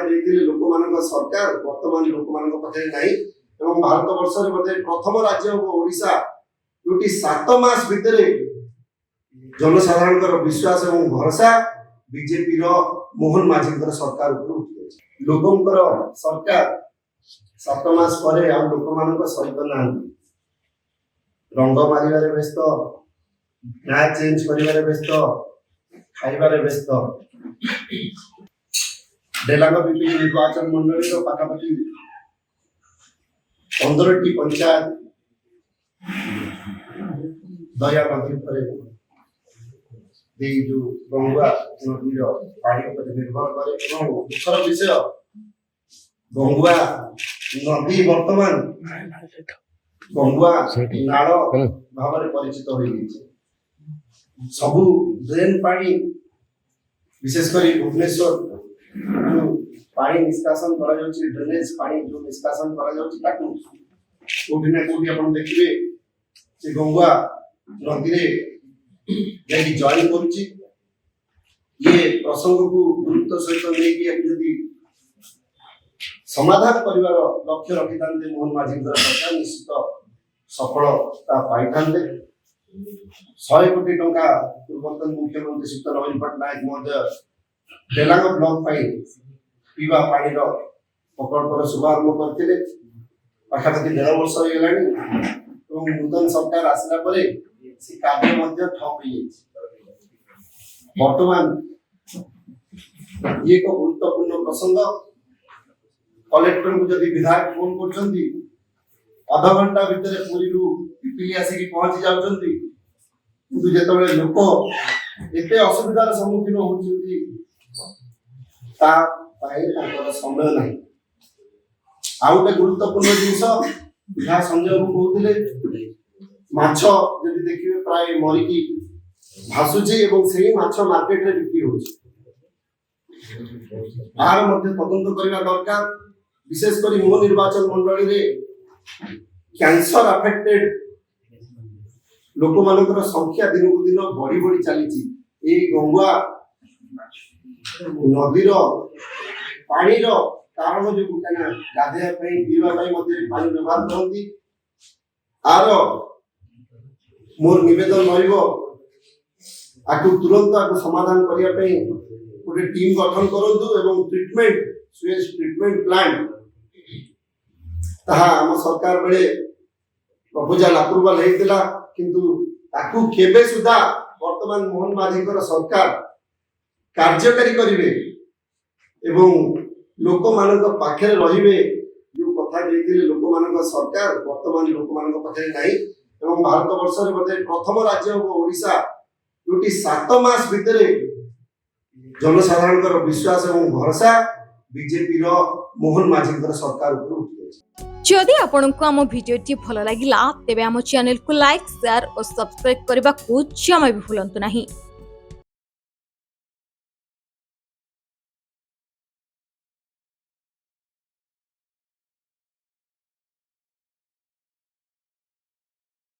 ଦେଇଥିଲେ ଲୋକମାନଙ୍କ ସରକାର ବର୍ତ୍ତମାନ ଲୋକମାନଙ୍କ ପାଖରେ ନାହିଁ ଏବଂ ଭାରତ ବର୍ଷରେ ବୋଧେ ପ୍ରଥମ ରାଜ୍ୟ ହେବ ଓଡ଼ିଶା ଯୋଉଠି 7 ମାସ ଭିତରେ ଜନସାଧାରଣଙ୍କର ବିଶ୍ୱାସ ଏବଂ ଭରସା ବିଜେପିର ମୋହନ ମାଝୀଙ୍କର ସରକାର ଉପରୁ ଉଠିଯାଇଛି। ଲୋକଙ୍କର ସରକାର 7 ମାସ ପରେ ଆଉ ଲୋକମାନଙ୍କ ସହିତ ନାହାନ୍ତି। ରଙ୍ଗ ମାରିବାରେ ବ୍ୟସ୍ତ, ନା ଚେଞ୍ଜ କରିବାରେ ବ୍ୟସ୍ତ, ଖାଇବାରେ ବ୍ୟସ୍ତ। ଡେଲାଙ୍ଗ ପିପିଲି ନିର୍ବାଚନ ମଣ୍ଡଳୀର ପାଖାପାଖି 15ଟି ପଞ୍ଚାୟତ ଦୟା ନଦୀ ଉପରେ ଯୋଉ ଗଙ୍ଗୁଆ ନଦୀର ପାଣି ଉପରେ ନିର୍ଭର କରେ ଏବଂ ଦୁଃଖର ବିଷୟ ଗଙ୍ଗୁଆ ନଦୀ ବର୍ତ୍ତମାନ ଗଙ୍ଗୁଆ ନାଳ ଭାବରେ ପରିଚିତ ହୋଇଯାଇଛି। ସବୁ ଡ୍ରେନ ପାଣି ବିଶେଷ କରି ଭୁବନେଶ୍ୱର ପାଣି ନିଷ୍କାସନ କରାଯାଉଛି, ଡ୍ରେନେଜ ପାଣି ଯୋଉ ନିଷ୍କାସନ କରାଯାଉଛି ତାକୁ କୋଉଠି ନା କୋଉଠି ଆପଣ ଦେଖିବେ ସେ ଗଙ୍ଗୁଆ ନଦୀରେ ଯାଇକି ଜଏନ୍ କରୁଛି। ଇଏ ପ୍ରସଙ୍ଗକୁ ଗୁରୁତ୍ୱ ସହିତ ନେଇକି ଯଦି ସମାଧାନ କରିବାର ଲକ୍ଷ୍ୟ ରଖିଥାନ୍ତେ ମୋହନ ମାଝୀଙ୍କର ସରକାର ନିଶ୍ଚିତ ସଫଳତା ପାଇଥାନ୍ତେ। 100 କୋଟି ଟଙ୍କା ପୂର୍ବତନ ମୁଖ୍ୟମନ୍ତ୍ରୀ ଶ୍ରୀ ନବୀନ ପଟ୍ଟନାୟକ ମହୋଦୟ ଡେଲାଙ୍ଗ ବ୍ଲକ ପାଇଁ ପିଇବା ପାଣିର ପ୍ରକଳ୍ପର ଶୁଭାରମ୍ଭ କରିଥିଲେ। ପାଖାପାଖି 1.5 ବର୍ଷ ହେଇଗଲାଣି ଏବଂ ନୂତନ ସରକାର ଆସିଲା ପରେ ସେ କାର୍ଯ୍ୟ ମଧ୍ୟ ଠପ୍ ହେଇଯାଇଛି। ବର୍ତ୍ତମାନ ଇଏ ଏକ ଗୁରୁତ୍ୱପୂର୍ଣ୍ଣ ପ୍ରସଙ୍ଗ। କଲେକ୍ଟରଙ୍କୁ ଯଦି ବିଧାୟକ ଫୋନ କରୁଛନ୍ତି ଅଧଘଣ୍ଟା ଭିତରେ ପୁରୀରୁ ପିପିଲି ଆସିକି ପହଞ୍ଚି ଯାଉଛନ୍ତି, କିନ୍ତୁ ଯେତେବେଳେ ଲୋକ ଏତେ ଅସୁବିଧାର ସମ୍ମୁଖୀନ ହଉଛନ୍ତି ତା ପାଇଁ ତାଙ୍କର ସମୟ ନାହିଁ। ଆଉ ଗୋଟେ ଗୁରୁତ୍ୱପୂର୍ଣ୍ଣ ଜିନିଷ ଯାହା ସଞ୍ଜୟ ବାବୁ କହୁଥିଲେ, ମାଛ ଯଦି ଦେଖିବେ ପ୍ରାୟ ମରିକି ଭାସୁଛି ଏବଂ ସେଇ ମାଛ ମାର୍କେଟରେ ବିକ୍ରି ହଉଛି। ତାର ମଧ୍ୟ ତଦନ୍ତ କରିବା ଦରକାର। ବିଶେଷ କରି ମୋ ନିର୍ବାଚନ ମଣ୍ଡଳୀରେ କ୍ୟାନ୍ସର ଆଫେକ୍ଟେଡ ଲୋକମାନଙ୍କର ସଂଖ୍ୟା ଦିନକୁ ଦିନ ବଢି ବଢି ଚାଲିଛି। ଏଇ ଗଙ୍ଗୁଆ ନଦୀର ପାଣିର କାରଣ ଯୋଗୁଁ, କାହିଁକିନା ଗାଧୋଇବା ପାଇଁ ପିଇବା ପାଇଁ ମଧ୍ୟ ପାଣି ବ୍ୟବହାର କରନ୍ତି। ଆର ମୋର ନିବେଦନ ରହିବ ଆକୁ ତୁରନ୍ତ ଆକୁ ସମାଧାନ କରିବା ପାଇଁ ଗୋଟେ ଟିମ୍ ଗଠନ କରନ୍ତୁ ଏବଂ ଟ୍ରିଟମେଣ୍ଟ ସୁଏଜ ଟ୍ରିଟମେଣ୍ଟ ପ୍ଲାଣ୍ଟ ତାହା ଆମ ସରକାର ବେଳେ ପ୍ରପୋଜାଲ ଆପ୍ରୁଭାଲ ହେଇଥିଲା, କିନ୍ତୁ ତାକୁ କେବେ ସୁଦ୍ଧା ବର୍ତ୍ତମାନ ମୋହନ ମାଝୀଙ୍କର ସରକାର କାର୍ଯ୍ୟକାରୀ କରିବେ ଏବଂ ଲୋକମାନଙ୍କ ପାଖରେ ରହିବେ। ଯୋଉ କଥା ଦେଇଥିଲେ ଲୋକମାନଙ୍କ ସରକାର ବର୍ତ୍ତମାନ ଲୋକମାନଙ୍କ ପାଖରେ ନାହିଁ ଏବଂ ଭାରତ ବର୍ଷରେ ବୋଧେ ପ୍ରଥମ ରାଜ୍ୟ ହେବ ଓଡ଼ିଶା ଯୋଉଠି 7 ମାସ ଭିତରେ ଜନସାଧାରଣଙ୍କର ବିଶ୍ୱାସ ଏବଂ ଭରସା ବିଜେପିର ମୋହନ ମାଝୀଙ୍କର ସରକାର ଉପରୁ ଉଠିଯାଇଛି। जदि आपंक आम भिडी भल लगा तेब आम चैनल को लाइक शेयर और सब्सक्राइब करने को जमा भी भूलु नहीं।